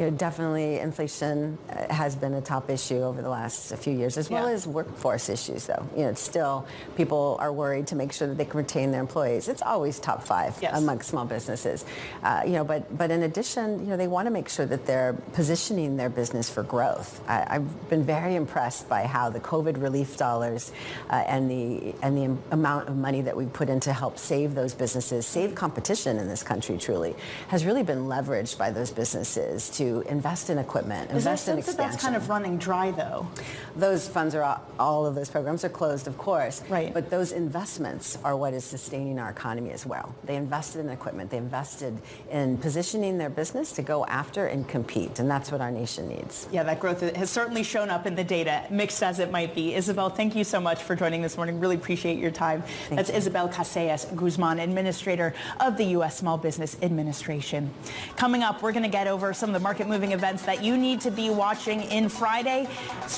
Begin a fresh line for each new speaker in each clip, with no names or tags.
definitely inflation has been a top issue over the last few years, as well as workforce issues, though. It's still, people are worried to make sure that they can retain their employees. It's always top five among small businesses. But in addition, they want to make sure that they're positioning their business for growth. I've been very impressed by how the COVID relief dollars and the amount of money that we put in to help save those businesses, save competition in this country, truly, has really been leveraged by those businesses to invest in equipment, invest in expansion.
That's kind of running dry, though?
Those funds are, all of those programs are closed, of course.
Right.
But those investments are what is sustaining our economy as well. They invested in equipment. They invested in positioning their business to go after and compete. And that's what our nation needs.
Yeah, that growth has certainly shown up in the data, mixed as it might be. Isabel, thank you so much for joining this morning. Really appreciate your time. That's Isabel Casellas Guzman, Administrator of the U.S. Small Business Administration. Coming up, we're going to get over some of the market-moving events that you need to be watching in Friday's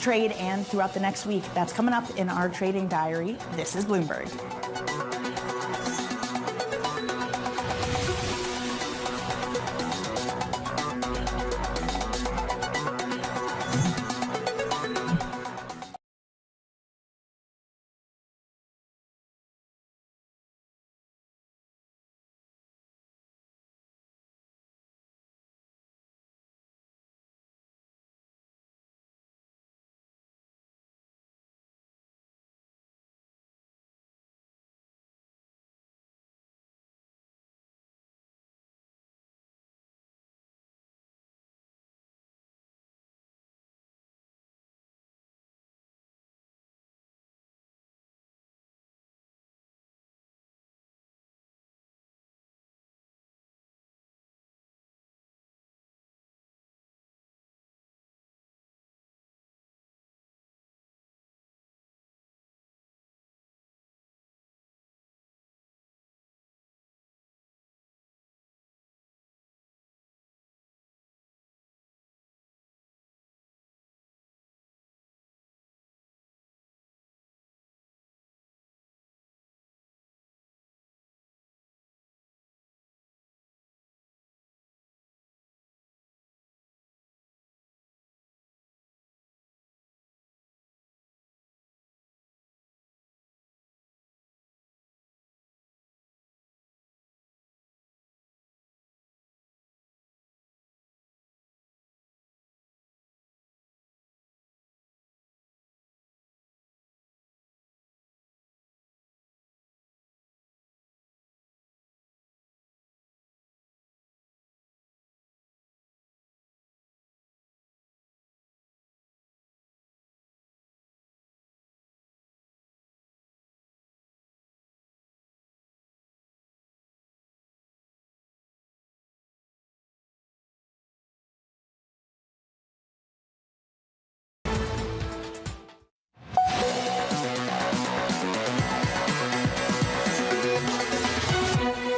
trade and throughout the next week. That's coming up in our Trading Diary. This is Bloomberg.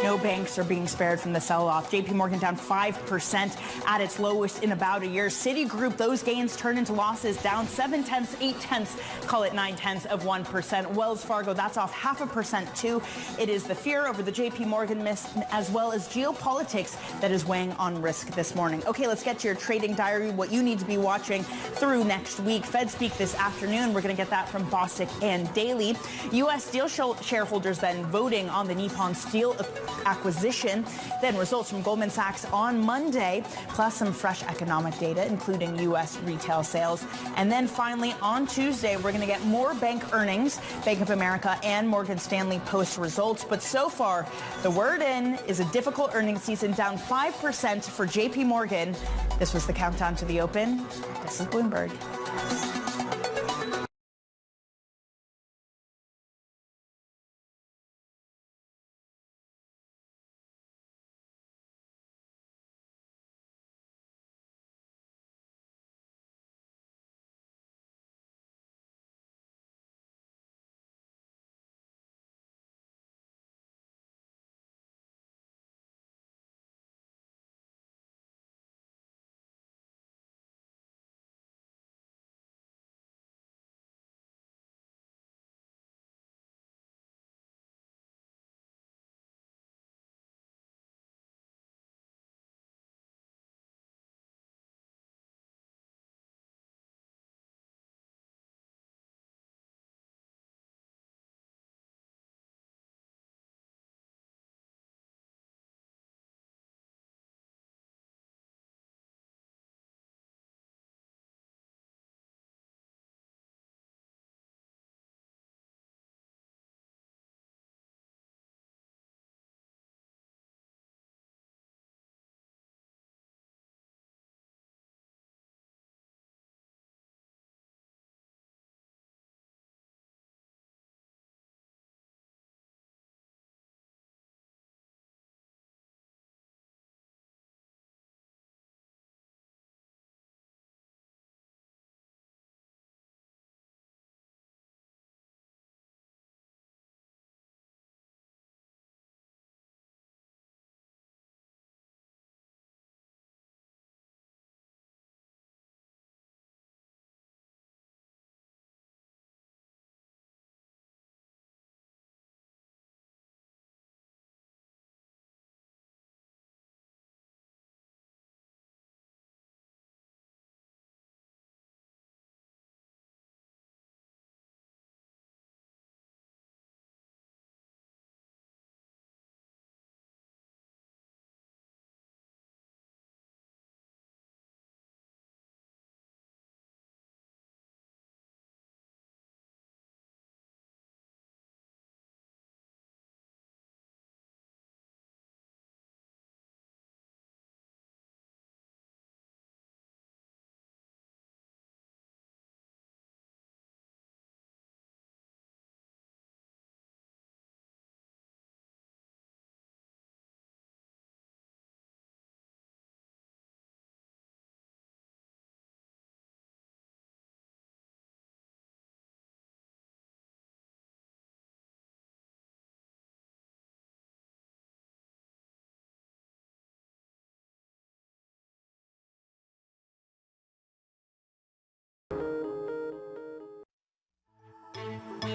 No banks are being spared from the sell-off. JP Morgan down 5% at its lowest in about a year. Citigroup, those gains turn into losses, down 7/10, 8/10, call it 9/10%. Wells Fargo, that's off 0.5% too. It is the fear over the JP Morgan miss, as well as geopolitics, that is weighing on risk this morning. Okay, let's get to your Trading Diary, what you need to be watching through next week. Fed speak this afternoon. We're going to get that from Bostic and Daly. U.S. Steel shareholders then voting on the Nippon Steel acquisition. Then results from Goldman Sachs on Monday, plus some fresh economic data, including U.S. retail sales. And then finally on Tuesday, we're going to get more bank earnings. Bank of America and Morgan Stanley post results. But so far, the word in is a difficult earnings season, down 5% for JP Morgan. This was the countdown to the open. This is Bloomberg.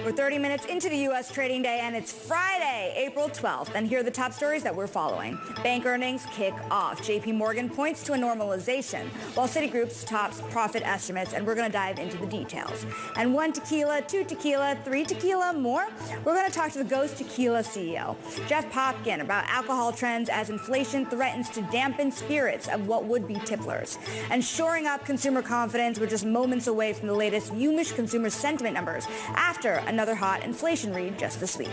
We're 30 minutes into the U.S. trading day, and it's Friday, April 12th. And here are the top stories that we're following. Bank earnings kick off. JP Morgan points to a normalization, while Citigroup's tops profit estimates, and we're going to dive into the details. And 1 tequila, 2 tequila, 3 tequila, more? We're going to talk to the Ghost Tequila CEO, Jeff Popkin, about alcohol trends as inflation threatens to dampen spirits of what would be tipplers. And shoring up consumer confidence, we're just moments away from the latest UMich consumer sentiment numbers after another hot inflation read just this week.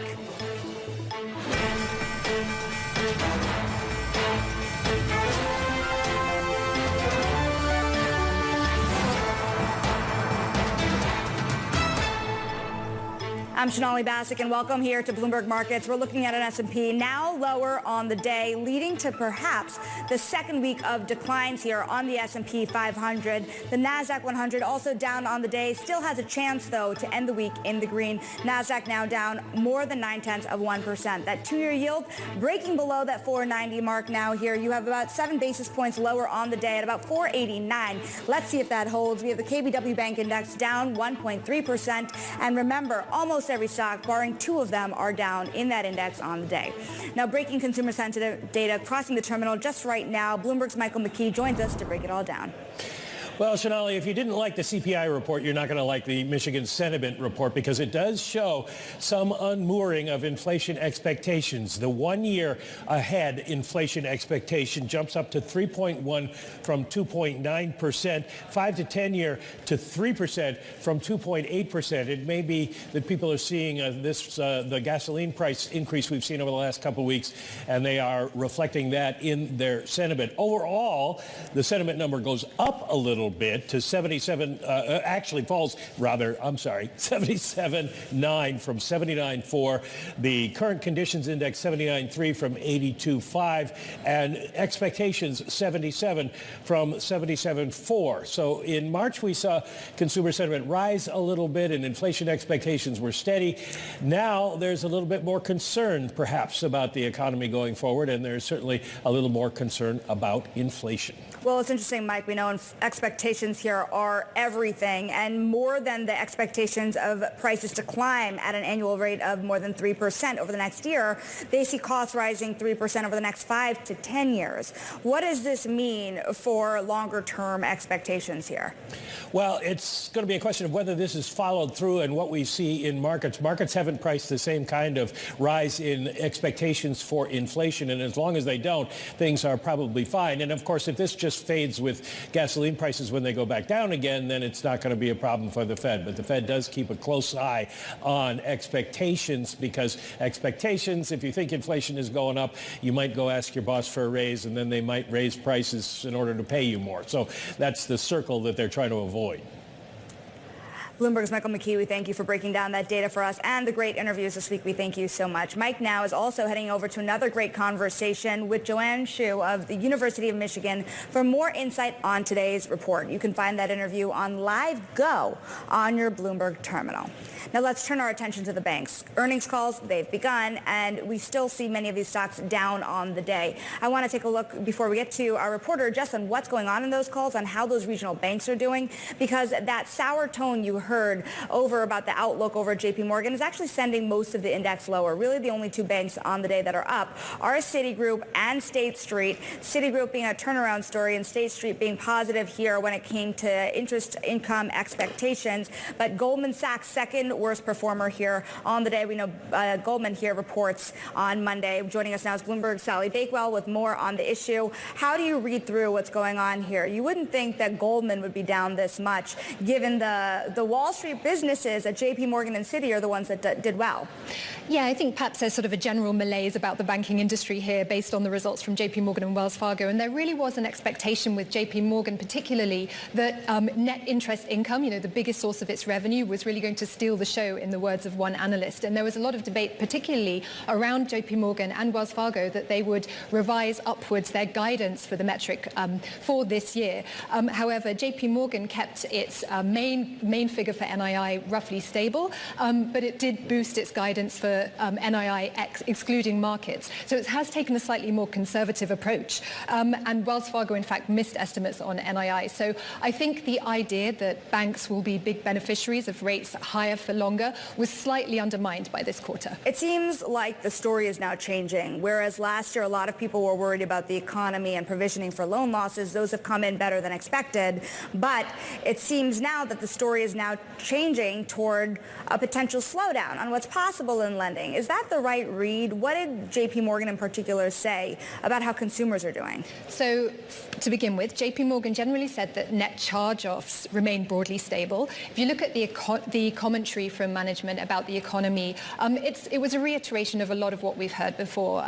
I'm Sonali Basak, and welcome here to Bloomberg Markets. We're looking at an S&P now lower on the day, leading to perhaps the second week of declines here on the S&P 500. The Nasdaq 100 also down on the day, still has a chance, though, to end the week in the green. Nasdaq now down more than 0.9%. That two-year yield breaking below that 490 mark now here. You have about 7 basis points lower on the day at about 489. Let's see if that holds. We have the KBW Bank Index down 1.3%. And remember, almost every stock, barring 2 of them, are down in that index on the day. Now, breaking consumer sensitive data crossing the terminal just right now. Bloomberg's Michael McKee joins us to break it all down.
Well, Sonali, if you didn't like the CPI report, you're not going to like the Michigan sentiment report because it does show some unmooring of inflation expectations. The 1 year ahead inflation expectation jumps up to 3.1 from 2.9%, 5 to 10 year to 3% from 2.8%. It may be that people are seeing the gasoline price increase we've seen over the last couple of weeks, and they are reflecting that in their sentiment. Overall, the sentiment number goes up a little bit to 77.9 from 79.4. The current conditions index 79.3 from 82.5, and expectations 77 from 77.4. So in March we saw consumer sentiment rise a little bit and inflation expectations were steady. Now there's a little bit more concern perhaps about the economy going forward, and there's certainly a little more concern about inflation.
Well, it's interesting, Mike. We know expectations here are everything, and more than the expectations of prices to climb at an annual rate of more than 3% over the next year, they see costs rising 3% over the next 5 to 10 years. What does this mean for longer-term expectations here?
Well, it's going to be a question of whether this is followed through and what we see in markets. Markets haven't priced the same kind of rise in expectations for inflation, and as long as they don't, things are probably fine. And of course, if this just fades with gasoline prices when they go back down again, then it's not going to be a problem for the Fed. But the Fed does keep a close eye on expectations, because expectations, if you think inflation is going up, you might go ask your boss for a raise, and then they might raise prices in order to pay you more. So that's the circle that they're trying to avoid.
Bloomberg's Michael McKee, we thank you for breaking down that data for us and the great interviews this week. We thank you so much. Mike now is also heading over to another great conversation with Joanne Shu of the University of Michigan for more insight on today's report. You can find that interview on Live Go on your Bloomberg terminal. Now let's turn our attention to the banks. Earnings calls, they've begun, and we still see many of these stocks down on the day. I want to take a look before we get to our reporter, just on what's going on in those calls, on how those regional banks are doing, because that sour tone you heard over about the outlook over at JP Morgan is actually sending most of the index lower. Really, the only 2 banks on the day that are up are Citigroup and State Street. Citigroup being a turnaround story and State Street being positive here when it came to interest income expectations. But Goldman Sachs, second worst performer here on the day. We know Goldman here reports on Monday. Joining us now is Bloomberg's Sally Bakewell with more on the issue. How do you read through what's going on here? You wouldn't think that Goldman would be down this much, given the Wall Street businesses at JP Morgan and Citi are the ones that did well.
Yeah, I think perhaps there's sort of a general malaise about the banking industry here based on the results from JP Morgan and Wells Fargo. And there really was an expectation with JP Morgan particularly that net interest income, the biggest source of its revenue, was really going to steal the show, in the words of one analyst. And there was a lot of debate, particularly around JP Morgan and Wells Fargo, that they would revise upwards their guidance for the metric for this year. However, JP Morgan kept its main figure figure for NII roughly stable, but it did boost its guidance for NII excluding markets. So it has taken a slightly more conservative approach. And Wells Fargo, in fact, missed estimates on NII. So I think the idea that banks will be big beneficiaries of rates higher for longer was slightly undermined by this quarter.
It seems like the story is now changing. Whereas last year a lot of people were worried about the economy and provisioning for loan losses, those have come in better than expected. But it seems now that the story is now changing toward a potential slowdown on what's possible in lending. Is that the right read? What did JP Morgan in particular say about how consumers are doing? So to begin with, JP Morgan generally said that net charge-offs remain broadly stable. If you look at the commentary from management about the economy, it was a reiteration of a lot of what we've heard before.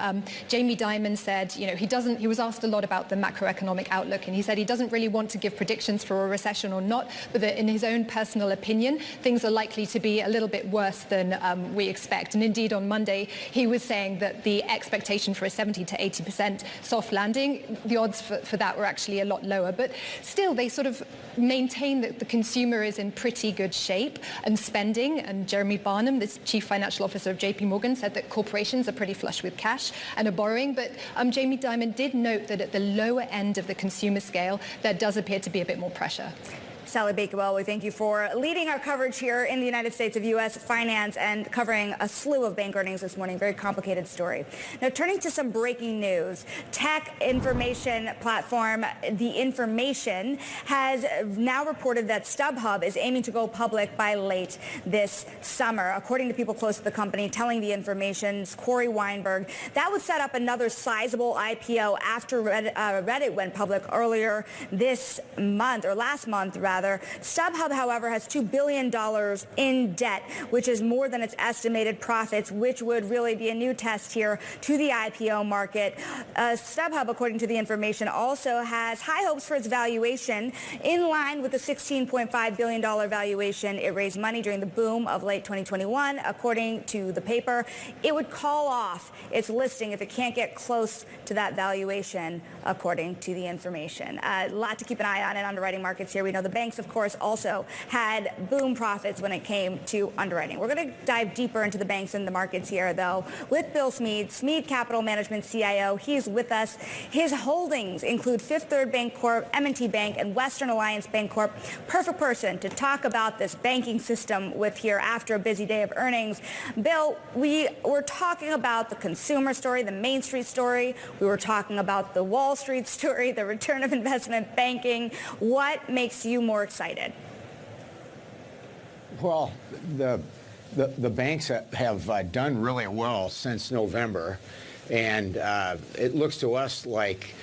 Jamie Dimon said, he was asked a lot about the macroeconomic outlook, and he said he doesn't really want to give predictions for a recession or not, but that in his own personal opinion, things are likely to be a little bit worse than we expect. And indeed, on Monday, he was saying that the expectation for a 70 to 80% soft landing, the odds for that were actually a lot lower. But still, they sort of maintain that the consumer is in pretty good shape and spending. And Jeremy Barnum, the chief financial officer of JP Morgan, said that corporations are pretty flush with cash and are borrowing. But Jamie Dimon did note that at the lower end of the consumer scale, there does appear to be a bit more pressure. Sally Bakewell, we thank you for leading our coverage here in the United States of U.S. finance and covering a slew of bank earnings this morning. Very complicated story. Now, turning to some breaking news. Tech information platform The Information has now reported that StubHub is aiming to go public by late this summer. According to people close to the company, telling The Information's Corey Weinberg, that would set up another sizable IPO after Reddit went public earlier this month, or last month, rather. StubHub, however, has $2 billion in debt, which is more than its estimated profits, which would really be a new test here to the IPO market. StubHub, according to The Information, also has high hopes for its valuation, in line with the $16.5 billion valuation it raised money during the boom of late 2021. According to the paper, it would call off its listing if it can't get close to that valuation, according to The Information. A lot to keep an eye on in underwriting markets here. We know the banks, of course, also had boom profits when it came to underwriting. We're going to dive deeper into the banks and the markets here, though, with Bill Smead, Smead Capital Management CIO. He's with us. His holdings include Fifth Third Bank Corp, M&T Bank, and Western Alliance Bank Corp. Perfect person to talk about this banking system with here after a busy day of earnings. Bill, we were talking about the consumer story, the Main Street story. We were talking about the Wall Street story, the return of investment banking. What makes you more excited?
Well, the banks have done really well since November, and it looks to us like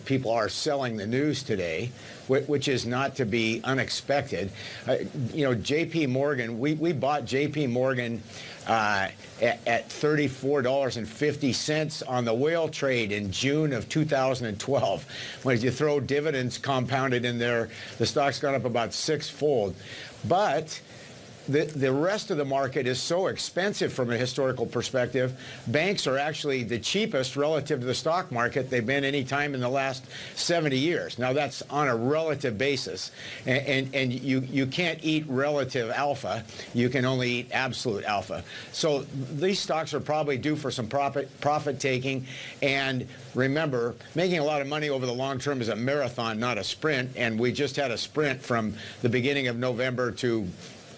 people are selling the news today, which is not to be unexpected. JP Morgan, we bought JP Morgan at $34.50 on the whale trade in June of 2012. When you throw dividends compounded in there, the stock's gone up about sixfold. But the rest of the market is so expensive from a historical perspective. Banks are actually the cheapest relative to the stock market they've been any time in the last 70 years. Now, that's on a relative basis. And you can't eat relative alpha. You can only eat absolute alpha. So these stocks are probably due for some profit taking. And remember, making a lot of money over the long term is a marathon, not a sprint. And we just had a sprint from the beginning of November to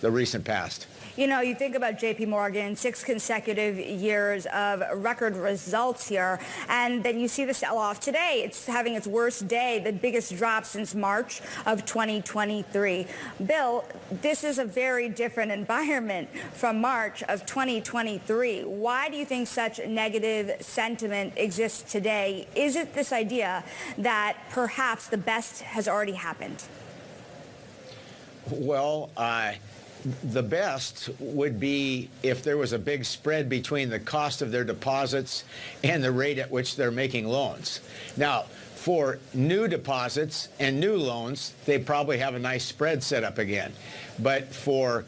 the recent past.
You think about JP Morgan, 6 consecutive years of record results here, and then you see the sell-off today. It's having its worst day, the biggest drop since March of 2023. Bill, this is a very different environment from March of 2023. Why do you think such negative sentiment exists today? Is it this idea that perhaps the best has already happened?
Well, the best would be if there was a big spread between the cost of their deposits and the rate at which they're making loans. Now, for new deposits and new loans, they probably have a nice spread set up again. But for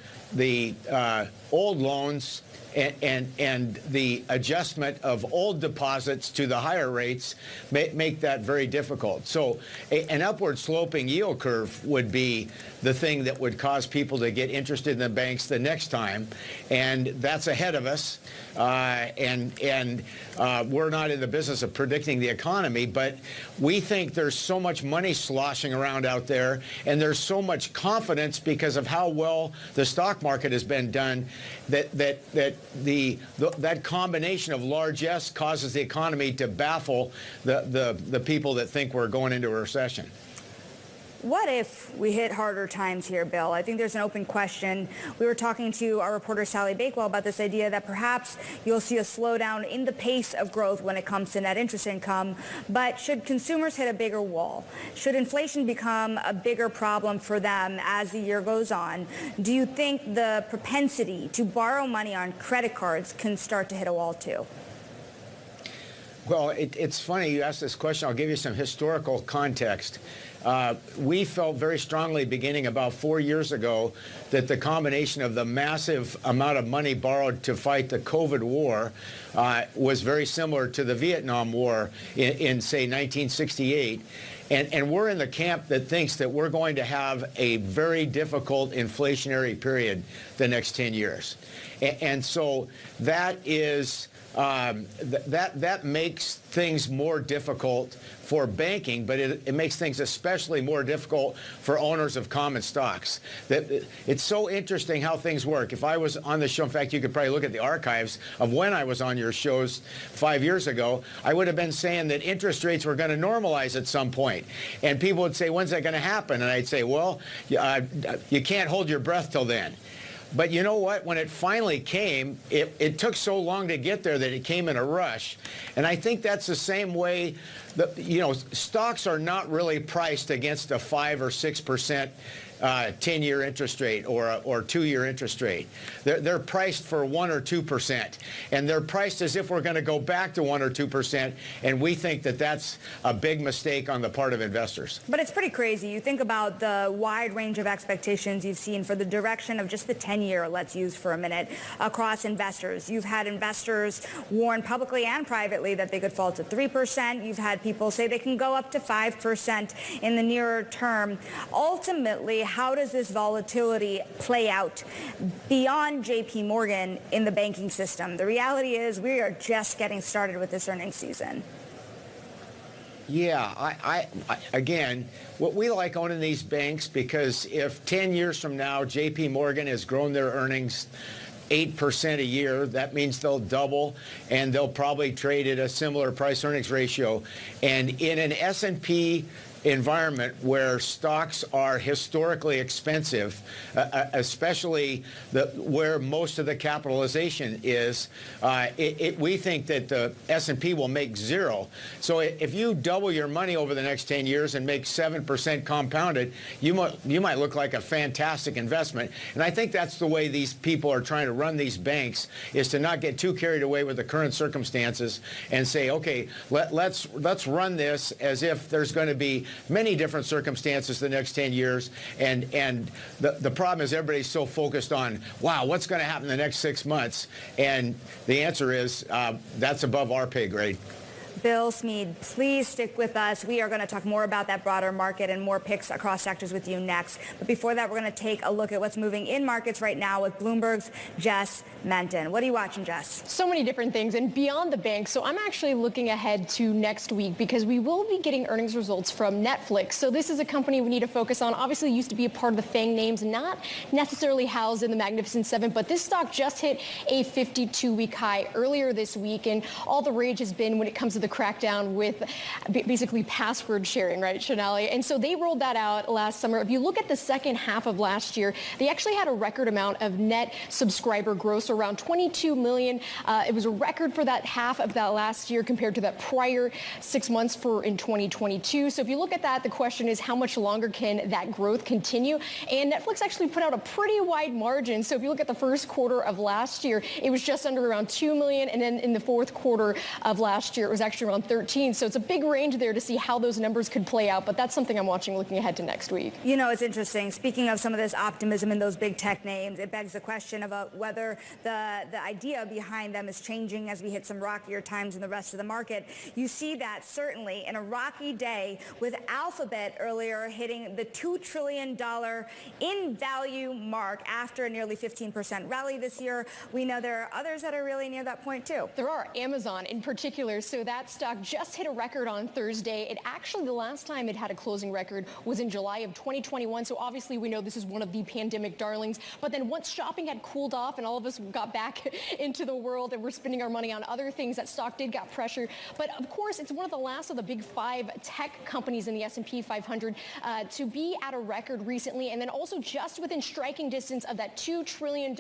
old loans and the adjustment of old deposits to the higher rates make that very difficult. So an upward sloping yield curve would be the thing that would cause people to get interested in the banks the next time, and that's ahead of us. We're not in the business of predicting the economy, but we think there's so much money sloshing around out there, and there's so much confidence because of how well the stock market has been done that combination of largesse causes the economy to baffle the people that think we're going into a recession.
What if we hit harder times here, Bill? I think there's an open question. We were talking to our reporter Sally Bakewell about this idea that perhaps you'll see a slowdown in the pace of growth when it comes to net interest income. But should consumers hit a bigger wall? Should inflation become a bigger problem for them as the year goes on? Do you think the propensity to borrow money on credit cards can start to hit a wall too?
Well, it's funny you asked this question. I'll give you some historical context. We felt very strongly beginning about 4 years ago that the combination of the massive amount of money borrowed to fight the COVID war was very similar to the Vietnam War in say, 1968. And we're in the camp that thinks that we're going to have a very difficult inflationary period the next 10 years. And so that is... that makes things more difficult for banking, but it makes things especially more difficult for owners of common stocks. It's so interesting how things work. If I was on the show, in fact, you could probably look at the archives of when I was on your shows 5 years ago, I would have been saying that interest rates were going to normalize at some point. And people would say, when's that going to happen? And I'd say, well, you can't hold your breath till then. But you know what? When it finally came, it took so long to get there that it came in a rush. And I think that's the same way that, stocks are not really priced against a 5 or 6% 10-year interest rate or 2-year interest rate. They're priced for 1 or 2%. And they're priced as if we're going to go back to 1 or 2%. And we think that that's a big mistake on the part of investors.
But it's pretty crazy. You think about the wide range of expectations you've seen for the direction of just the 10-year, let's use for a minute, across investors. You've had investors warn publicly and privately that they could fall to 3%. You've had people say they can go up to 5% in the nearer term. Ultimately, how does this volatility play out beyond JP Morgan in the banking system? The reality is we are just getting started with this earnings season.
Yeah, again, what we like owning these banks, because if 10 years from now JP Morgan has grown their earnings 8% a year, that means they'll double, and they'll probably trade at a similar price-earnings ratio. And in an S&P environment where stocks are historically expensive, especially where most of the capitalization is, we think that the S&P will make zero. So if you double your money over the next 10 years and make 7% compounded, you might look like a fantastic investment. And I think that's the way these people are trying to run these banks, is to not get too carried away with the current circumstances and say, okay, let's run this as if there's going to be many different circumstances the next 10 years. And the problem is everybody's so focused on, wow, what's going to happen in the next 6 months? And the answer is that's above our pay grade.
Bill Smead, please stick with us. We are going to talk more about that broader market and more picks across sectors with you next. But before that, we're going to take a look at what's moving in markets right now with Bloomberg's Jess Menton. What are you watching, Jess?
So many different things, and beyond the banks. So I'm actually looking ahead to next week because we will be getting earnings results from Netflix. So this is a company we need to focus on. Obviously, used to be a part of the FANG names, not necessarily housed in the Magnificent Seven, but this stock just hit a 52-week high earlier this week, and all the rage has been when it comes to the crackdown with basically password sharing, right, Shonali? And so they rolled that out last summer. If you look at the second half of last year, they actually had a record amount of net subscriber growth, so around 22 million. It was a record for that half of that last year compared to that prior 6 months in 2022. So if you look at that, the question is how much longer can that growth continue? And Netflix actually put out a pretty wide margin. So if you look at the first quarter of last year, it was just under around 2 million. And then in the fourth quarter of last year, it was actually actually around 13. So it's a big range there to see how those numbers could play out. But that's something I'm watching looking ahead to next week.
You know, it's interesting. Speaking of some of this optimism in those big tech names, it begs the question about whether the idea behind them is changing as we hit some rockier times in the rest of the market. You see that certainly in a rocky day with Alphabet earlier hitting the $2 trillion in value mark after a nearly 15% rally this year. We know there are others that are really near that point too.
There are, Amazon in particular. So that stock just hit a record on Thursday. It actually, the last time it had a closing record was in July of 2021. So obviously we know this is one of the pandemic darlings. But then once shopping had cooled off and all of us got back into the world and we're spending our money on other things, that stock did get pressure. But of course, it's one of the last of the big 5 tech companies in the S&P 500 to be at a record recently, and then also just within striking distance of that $2 trillion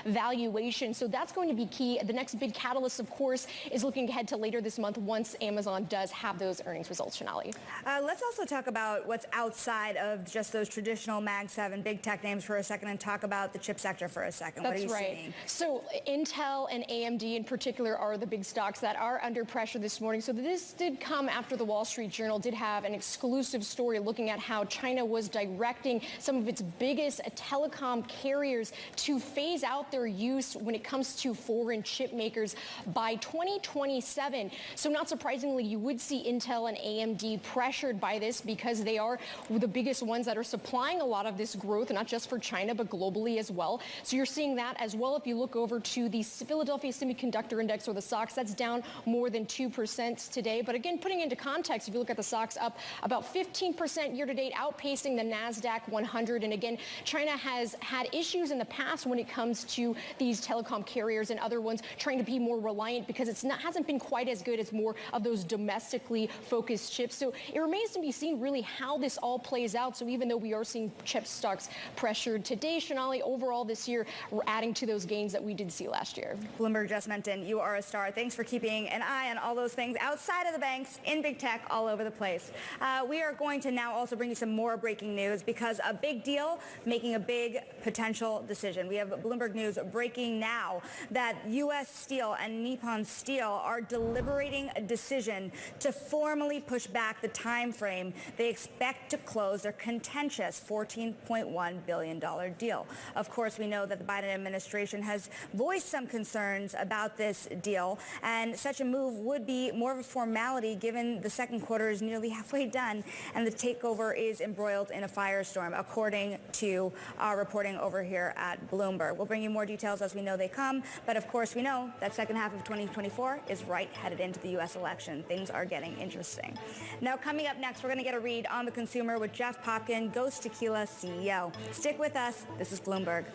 valuation. So that's going to be key. The next big catalyst, of course, is looking ahead to later this month once Amazon does have those earnings results, Shonali.
Let's also talk about what's outside of just those traditional Mag 7 big tech names for a second and talk about the chip sector for a second.
That's
what are you
right.
seeing?
So Intel and AMD in particular are the big stocks that are under pressure this morning. So this did come after the Wall Street Journal did have an exclusive story looking at how China was directing some of its biggest telecom carriers to phase out their use when it comes to foreign chip makers by 2027. So not surprisingly, you would see Intel and AMD pressured by this because they are the biggest ones that are supplying a lot of this growth, not just for China, but globally as well. So you're seeing that as well. If you look over to the Philadelphia Semiconductor Index or the SOX, that's down more than 2% today. But again, putting into context, if you look at the SOX up about 15% year to date, outpacing the NASDAQ 100. And again, China has had issues in the past when it comes to these telecom carriers and other ones trying to be more reliant because hasn't been quite as good as more of those domestically focused chips. So it remains to be seen really how this all plays out. So even though we are seeing chip stocks pressured today, Shonali, overall this year, we're adding to those gains that we did see last year.
Bloomberg Jess Menton, you are a star. Thanks for keeping an eye on all those things outside of the banks, in big tech, all over the place. We are going to now also bring you some more breaking news because a big deal making a big potential decision. We have Bloomberg News breaking now that U.S. Steel and Nippon Steel are deliberating a decision to formally push back the time frame they expect to close their contentious $14.1 billion deal. Of course, we know that the Biden administration has voiced some concerns about this deal, and such a move would be more of a formality given the second quarter is nearly halfway done and the takeover is embroiled in a firestorm, according to our reporting over here at Bloomberg. We'll bring you more details as we know they come, but of course we know that second half of 2024 is right headed into the U.S. election. Things are getting interesting. Now, coming up next, we're going to get a read on the consumer with Jeff Popkin, Ghost Tequila CEO. Stick with us. This is Bloomberg.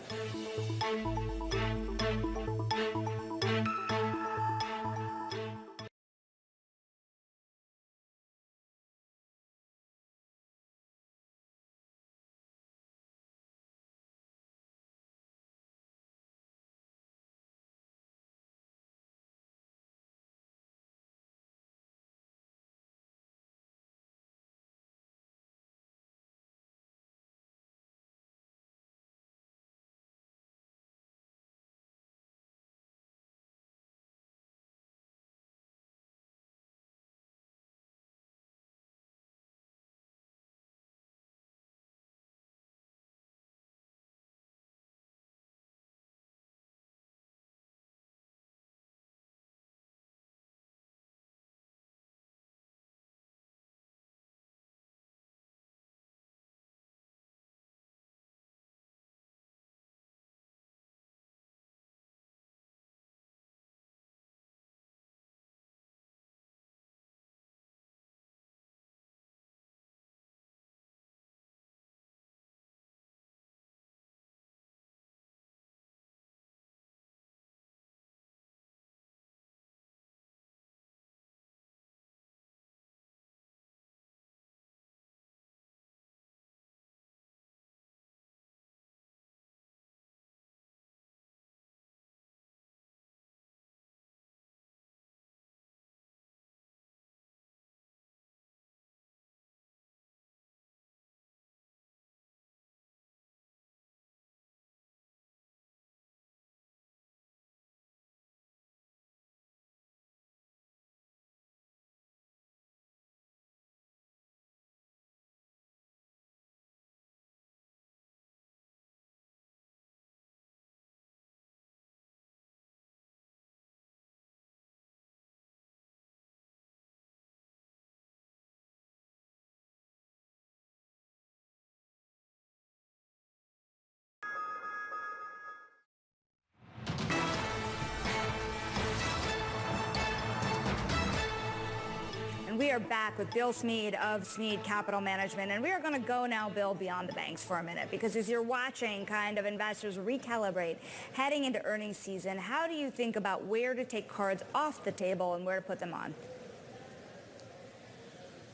And we are back with Bill Smead of Smead Capital Management. And we are going to go now, Bill, beyond the banks for a minute, because as you're watching kind of investors recalibrate heading into earnings season, how do you think about where to take cards off the table and where to put them on?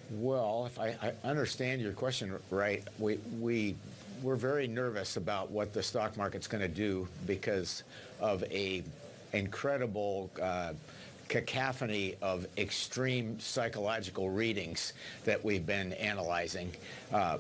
Well, if I understand your question right, we're very nervous about what the stock market's going to do because of a incredible cacophony of extreme psychological readings that we've been analyzing.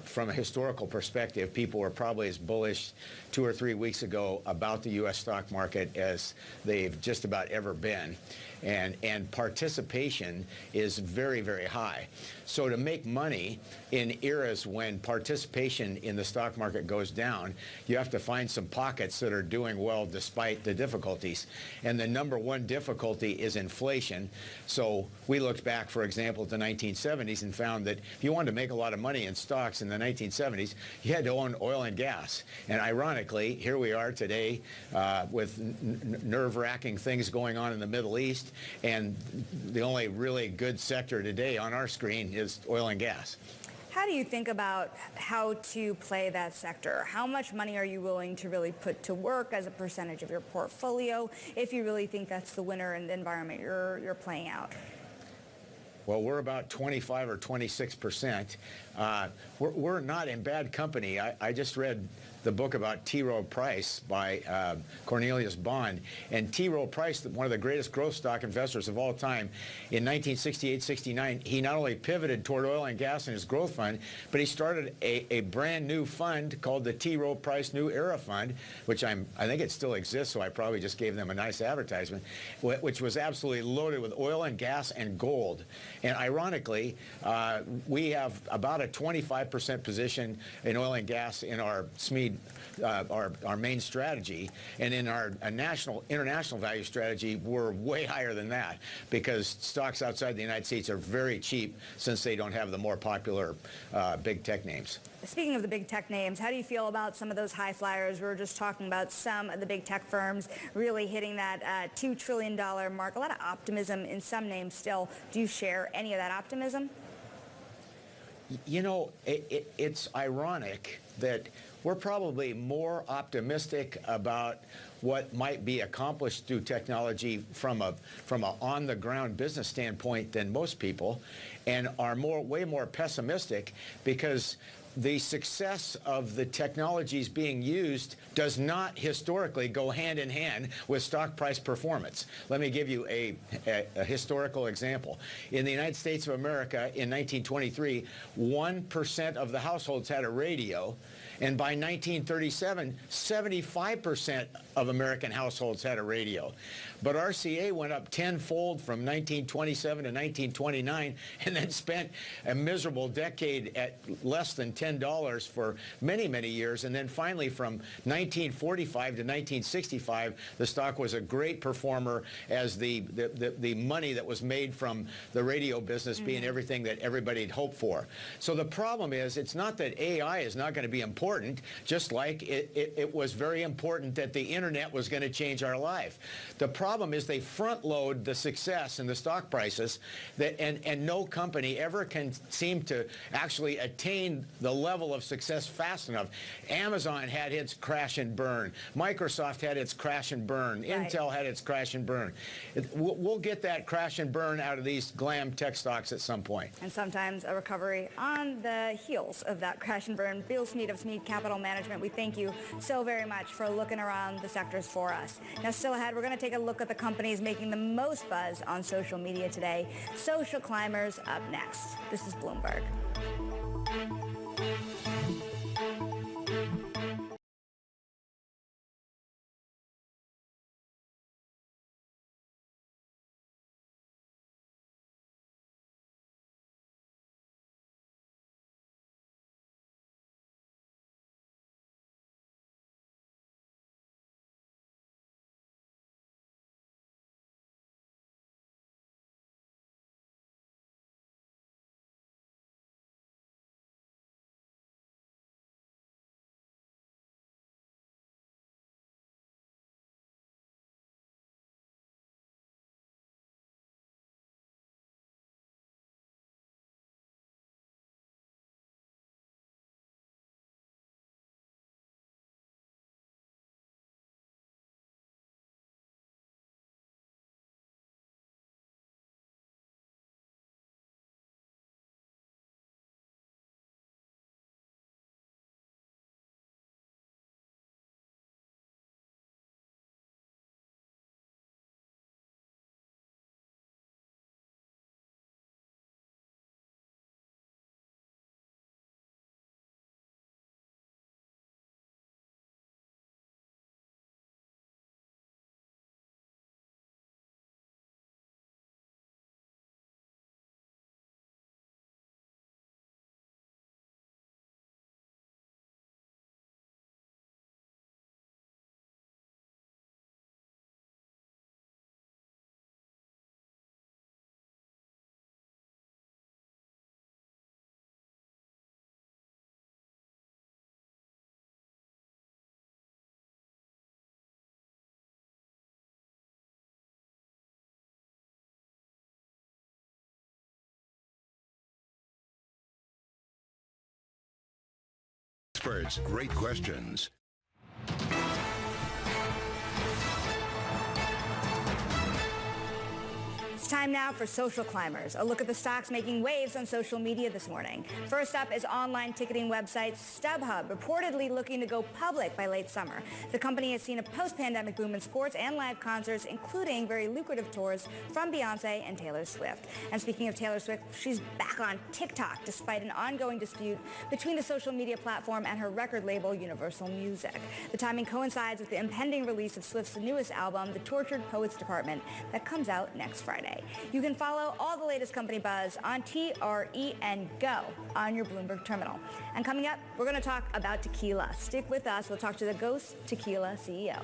From a historical perspective, people were probably as bullish 2 or 3 weeks ago about the U.S. stock market as they've just about ever been. And participation is very, very high. So to make money in eras when participation in the stock market goes down, you have to find some pockets that are doing well despite the difficulties. And the number one difficulty is inflation. So we looked back, for example, at the 1970s and found that if you wanted to make a lot of money in stocks in the 1970s, you had to own oil and gas. And ironically, here we are today with nerve-wracking things going on in the Middle East. And the only really good sector today on our screen is oil and gas.
How do you think about how to play that sector? How much money are you willing to really put to work as a percentage of your portfolio if you really think that's the winner in the environment you're playing out?
Well, we're about 25 or 26%. We're not in bad company. I just read the book about T. Rowe Price by Cornelius Bond. And T. Rowe Price, one of the greatest growth stock investors of all time, in 1968-69, he not only pivoted toward oil and gas in his growth fund, but he started a brand new fund called the T. Rowe Price New Era Fund, which I think it still exists, so I probably just gave them a nice advertisement, which was absolutely loaded with oil and gas and gold. And ironically, we have about a 25% position in oil and gas in our Smead, our main strategy, and in our international value strategy, we're way higher than that because stocks outside the United States are very cheap since they don't have the more popular big tech names.
Speaking of the big tech names, how do you feel about some of those high flyers? We were just talking about some of the big tech firms really hitting that $2 trillion mark. A lot of optimism in some names still. Do you share any of that optimism?
You know, it's ironic that we're probably more optimistic about what might be accomplished through technology from a on-the-ground business standpoint than most people, and are way more pessimistic because the success of the technologies being used does not historically go hand in hand with stock price performance. Let me give you a historical example. In the United States of America in 1923, 1% of the households had a radio, and by 1937, 75% of American households had a radio. But RCA went up tenfold from 1927 to 1929 and then spent a miserable decade at less than $10 for many, many years. And then finally from 1945 to 1965, the stock was a great performer as the money that was made from the radio business being everything that everybody had hoped for. So the problem is, it's not that AI is not going to be important, just like it was very important that the internet was going to change our life. The problem is they front load the success in the stock prices and no company ever can seem to actually attain the level of success fast enough. Amazon had its crash and burn. Microsoft had its crash and burn. Right. Intel had its crash and burn. We'll get that crash and burn out of these glam tech stocks at some point.
And sometimes a recovery on the heels of that crash and burn. Bill Smead of Smead Capital Management, we thank you so very much for looking around the sectors for us. Now, still ahead, we're going to take a look at the companies making the most buzz on social media today. Social climbers up next. This is Bloomberg.
experts, great questions.
It's time now for Social Climbers, a look at the stocks making waves on social media this morning. First up is online ticketing website StubHub, reportedly looking to go public by late summer. The company has seen a post-pandemic boom in sports and live concerts, including very lucrative tours from Beyonce and Taylor Swift. And speaking of Taylor Swift, she's back on TikTok despite an ongoing dispute between the social media platform and her record label, Universal Music. The timing coincides with the impending release of Swift's newest album, The Tortured Poets Department, that comes out next Friday. You can follow all the latest company buzz on TREN Go on your Bloomberg terminal. And coming up, we're going to talk about tequila. Stick with us. We'll talk to the Ghost Tequila CEO.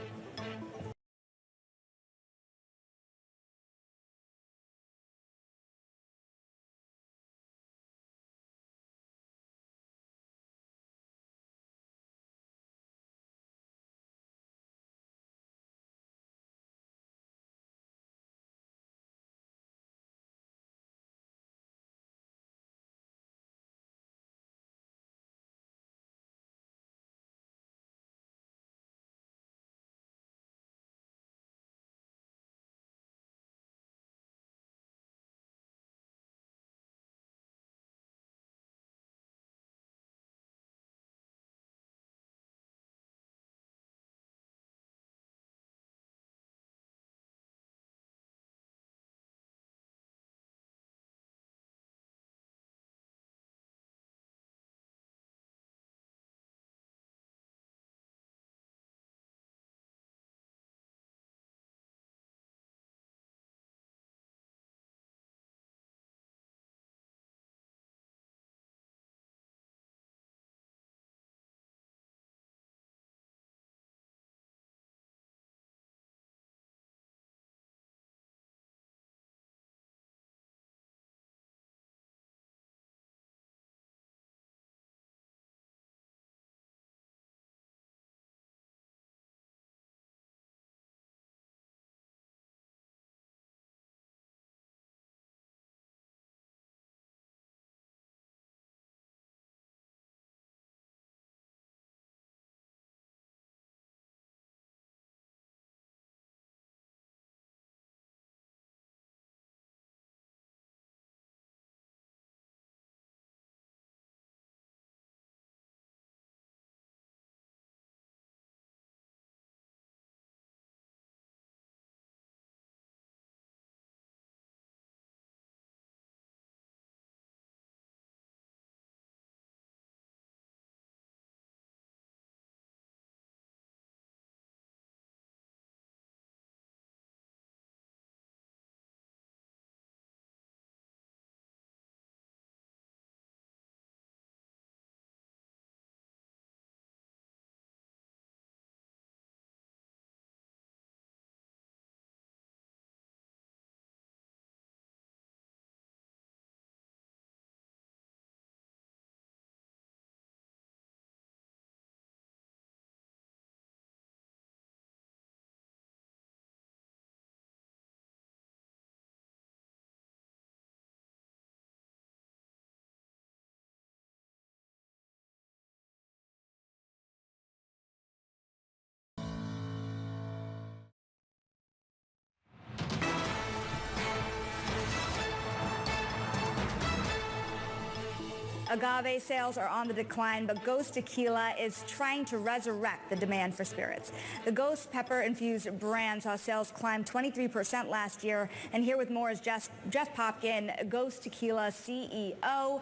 Agave sales are on the decline, but Ghost Tequila is trying to resurrect the demand for spirits. The Ghost pepper-infused brand saw sales climb 23% last year. And here with more is Jeff Popkin, Ghost Tequila CEO.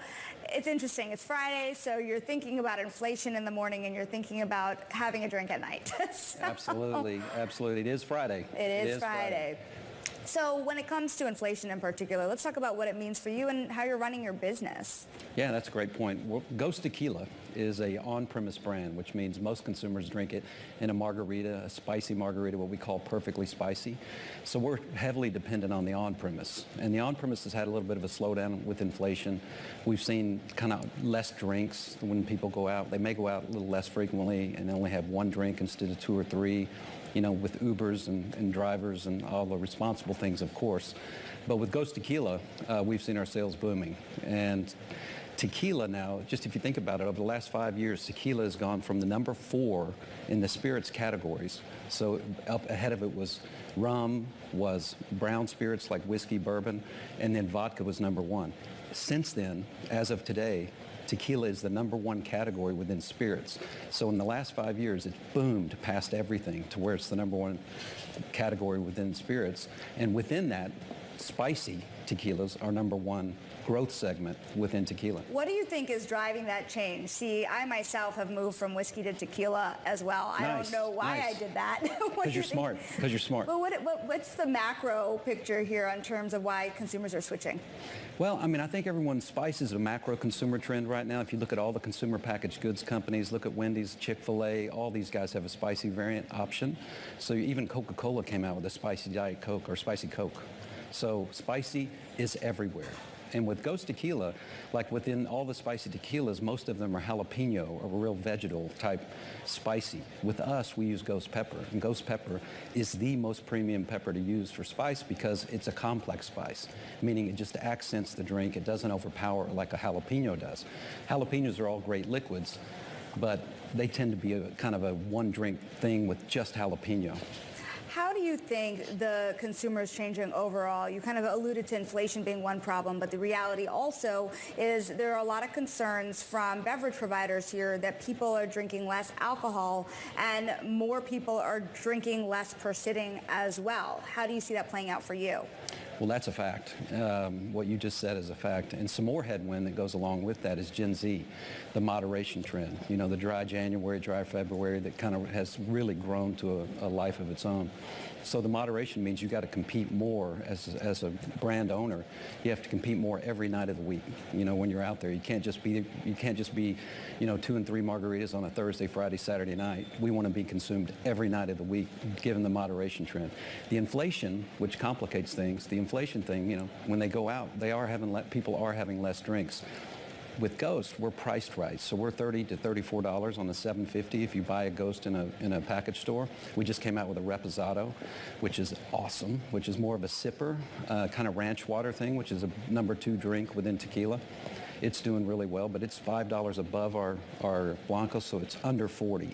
It's interesting. It's Friday, so you're thinking about inflation in the morning and you're thinking about having a drink at night.
Absolutely. Absolutely. It is Friday.
It is Friday. So when it comes to inflation in particular, let's talk about what it means for you and how you're running your business.
Yeah, that's a great point. Well, Ghost Tequila is a on-premise brand, which means most consumers drink it in a margarita, a spicy margarita, what we call perfectly spicy. So we're heavily dependent on the on-premise. And the on-premise has had a little bit of a slowdown with inflation. We've seen kind of less drinks when people go out. They may go out a little less frequently and only have one drink instead of two or three, you know, with Ubers and drivers and all the responsible things, of course. But with Ghost Tequila, we've seen our sales booming. And Tequila now, just if you think about it, over the last 5 years, tequila has gone from the number 4 in the spirits categories. So up ahead of it was rum, was brown spirits like whiskey, bourbon, and then vodka was number 1. Since then, as of today, tequila is the number 1 category within spirits. So in the last 5 years, it's boomed past everything to where it's the number 1 category within spirits. And within that, spicy tequilas are number 1 growth segment within tequila.
What do you think is driving that change? See, I myself have moved from whiskey to tequila as well. I don't know why I did that.
Because you're smart. Because you're smart.
But what's the macro picture here in terms of why consumers are switching?
Well, I mean, I think spice is a macro consumer trend right now. If you look at all the consumer packaged goods companies, look at Wendy's, Chick-fil-A, all these guys have a spicy variant option. So even Coca-Cola came out with a spicy Diet Coke or spicy Coke. So spicy is everywhere. And with Ghost Tequila, like within all the spicy tequilas, most of them are jalapeno or real vegetal type spicy. With us, we use ghost pepper. And ghost pepper is the most premium pepper to use for spice because it's a complex spice, meaning it just accents the drink. It doesn't overpower like a jalapeno does. Jalapenos are all great liquids, but they tend to be a kind of a one drink thing with just jalapeno.
How do you think the consumer is changing overall? You kind of alluded to inflation being one problem, but the reality also is there are a lot of concerns from beverage providers here that people are drinking less alcohol and more people are drinking less per sitting as well. How do you see that playing out for you?
Well, that's a fact. What you just said is a fact. And some more headwind that goes along with that is Gen Z, the moderation trend. You know, the dry January, dry February that kind of has really grown to a life of its own. So the moderation means you got to compete more as a brand owner. You have to compete more every night of the week. You know, when you're out there, you can't just be, you know, 2 and 3 margaritas on a Thursday, Friday, Saturday night. We want to be consumed every night of the week, given the moderation trend. The inflation, which complicates things, the inflation thing, you know, when they go out, people are having less drinks. With Ghost, we're priced right. So we're $30 to $34 on the $7.50 if you buy a Ghost in a package store. We just came out with a Reposado, which is awesome, which is more of a sipper, kind of ranch water thing, which is a number 2 drink within tequila. It's doing really well, but it's $5 above our Blanco, so it's under 40.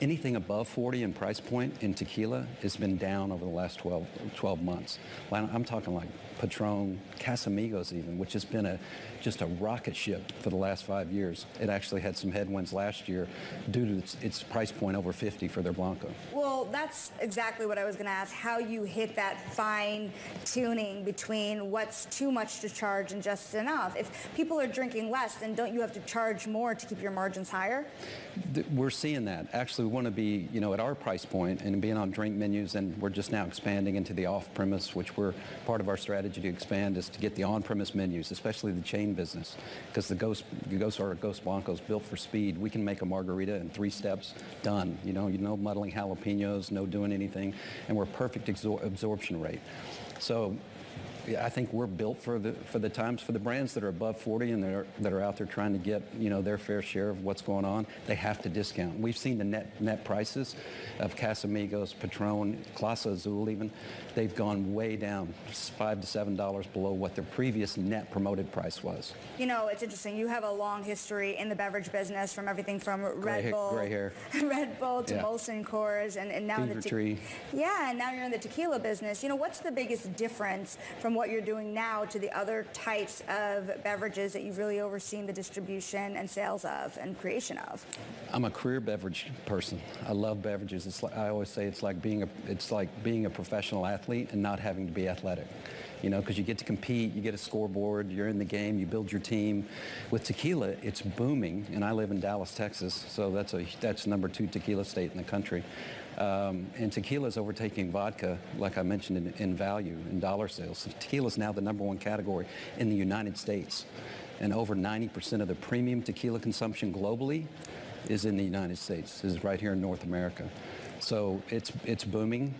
Anything above 40 in price point in tequila has been down over the last 12 months. I'm talking like Patron, Casamigos even, which has been just a rocket ship for the last 5 years. It actually had some headwinds last year due to its price point over 50 for their Blanco.
Well, that's exactly what I was going to ask, how you hit that fine tuning between what's too much to charge and just enough. If people are drinking less, then don't you have to charge more to keep your margins higher?
We're seeing that. Actually, we want to be, you know, at our price point and being on drink menus, and we're just now expanding into the off-premise, which we're part of our strategy to expand is to get the on-premise menus, especially the chain business, because the Ghost Blanco is built for speed. We can make a margarita in 3 steps, done. You know, muddling jalapenos, no doing anything, and we're perfect absorption rate. So I think we're built for the times. For the brands that are above 40 and that are out there trying to get, you know, their fair share of what's going on, they have to discount. We've seen the net prices of Casamigos, Patron, Clase Azul even. They've gone way down, $5 to $7 below what their previous net promoted price was.
You know, it's interesting. You have a long history in the beverage business, from everything from Red Bull to Molson Coors, and now and now you're in the tequila business. You know, what's the biggest difference from what you're doing now to the other types of beverages that you've really overseen the distribution and sales of and creation of?
I'm a career beverage person. I love beverages. I always say it's like being a professional athlete and not having to be athletic. You know, because you get to compete, you get a scoreboard, you're in the game, you build your team. With tequila, it's booming, and I live in Dallas, Texas, so that's number 2 tequila state in the country. And tequila is overtaking vodka, like I mentioned, in value, in dollar sales. Tequila is now the number 1 category in the United States, and over 90% of the premium tequila consumption globally is in the United States, is right here in North America. So it's booming,